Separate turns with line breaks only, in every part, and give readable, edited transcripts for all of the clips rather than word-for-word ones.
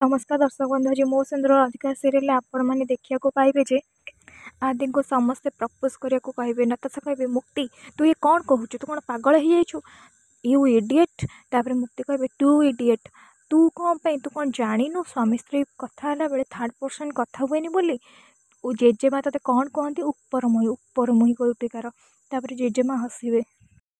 नमस्कार दर्शक बंधु आज मो सिंदूर अधिकार सीरियल आपण मैंने देखा पाइबे जे आदि को समस्ते प्रपोज करने को कहे नताशा कहे मुक्ति तू ये कौन कहूँ तू कौन पागल हो जाइछु यू इडिएट तापर मुक्ति कहे टू इडिएट तू कौन पे तू कौन जानु स्वामी स्त्री कथा बेले थर्ड पर्सन कथा हुए बोली जेजेमा ते कौन कहती ऊपर मुही कोटिकार तापर जेजेमा हसवे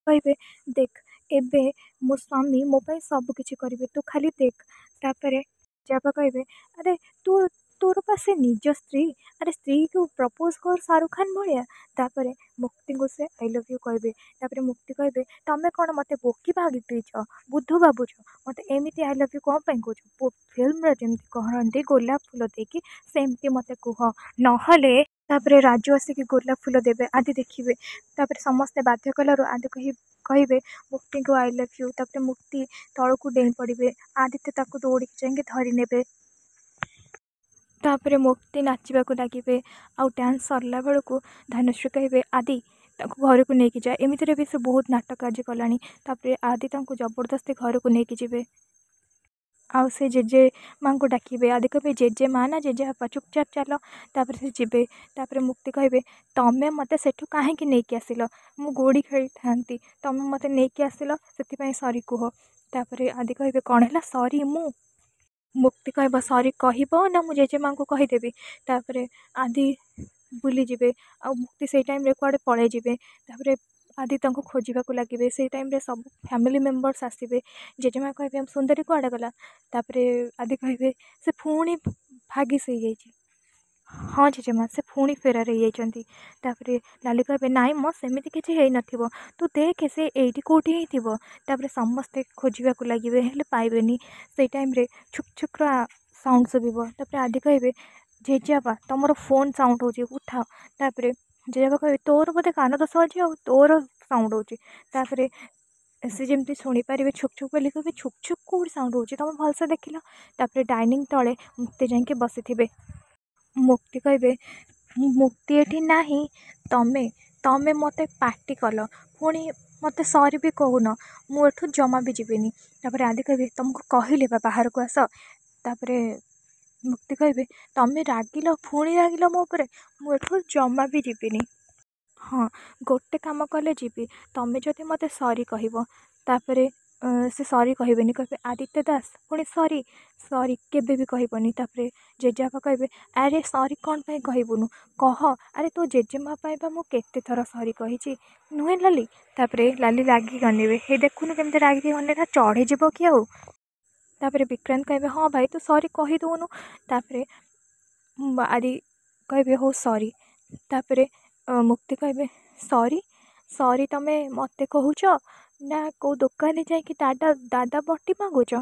कहे देख एबे मो स्वामी मो पे सब किछि करिवे तू खाली देख तापर जापा कहे अरे तू तोर पासे निज स्त्री अरे स्त्री को प्रपोज कर शाहरुख खान भाया तापर मुक्ति को से आई लव यू कहे तापर मुक्ति कहे तमें कौन मत बोकी भागी देच बुद्ध बाबुच मत एमती आई लव यू कौन पे कह फिल्म जमी कहते गोलाप फूल देकी सेमती मत कह नहले तापर राजू आसिक गोलाप फूल देवे आदि देखिए तापर समस्ते बाध्य कलु आदि कहे मुक्ति को आई लव यू तापर मुक्ति तलू डेई पड़े आदित्य ताको दौड़ी जाइए धरी ने तापर मुक्ति नाचवाक लगे आउ डांस सरला बेलू धनुश्री कहे आदि घर को लेकिन जाए एमती भी से बहुत नाटक आज कलानी तापर आदि जबरदस्ती घर को लेकिन जी आउ से जेजे माँ को डाकिबे आदि कहे जेजे माँ ना जेजे बापा चुपचाप चल तापर से जीवे तापर मुक्ति कहे तमें मत सेठू कहीं नहीं आसिल मु गोड़ी खेली था तमें मत नहीं आसिल से सरी कह तापर आदि कहे कौन है सरी मु मुक्ति कह सरी कह ना मुझे जेजे माँ को कहीदेवी तापर आदि बुली जीवे आ मुक्ति से टाइम कुआडे पड़े जीवे तापर आदि खोजा लगे से टाइम सब फैमिली मेंबर्स आसवे जेजेमा कहे सुंदरी कुआडे गला तापर आदि कहे से पुणी भागी से जाइए हाँ जेजेमा से पुणी फेरार होती लाली कहे नाई मो सेमती किसी है नथिबो तू देख से एटी कौटी ही थी तापर समस्ते खोजा लगे हेल्ले पाइबेनी से टाइम छुक छुक साउंड शुभ तापर आदि कहे जेजेबा तुम फोन साउंड हो उठाओ तापर जेजेबा कहे तोर बोधे कान दोष अच्छी आ तोर साउंड होपर सी जमी शुणी पारे छुक छुक बोली कहे छुक छुक कौट साउंड हो तुम भलसे देख तापर डाइनिंग तले मुक्ति जाकि बसी थे मुक्ति कहे मुक्ति एठी नाही तमें तमें मत पार्टी कल पुणी मत सरी भी कहून मुठू जमा भी जीविनी तापर आदि कहे तुमको कहले बाहर को आस तापर मुक्ति कहे तमें रागिल पुणी रागिल मो उपर मुठू जमा भी जीविनी हाँ गोटे काम कले जीवी तमें जदि मत सरी कह तापर से सरी कहबेनि कहे आदित्य दास पुणी सरी सरी केबे भी कहबनी तापर जेजेबा कहे अरे सरी कौन पे कहबुनु कह अरे तो जेजेमा पाइबा मु केते थर सरी कही नुहे लाली तापर लाली रागी गनेबे हे देखुनु केमती रागी गने चढ़े जीव कि आउ तापर विक्रांत कहे हाँ भाई तू सरी कहीदौनु तापर आदि कहे हो सरी तापर मुक्ति कहे सरी सरी तमें मत कहूच ना कौ दुकान जाकि दादा दादा बटी मागुच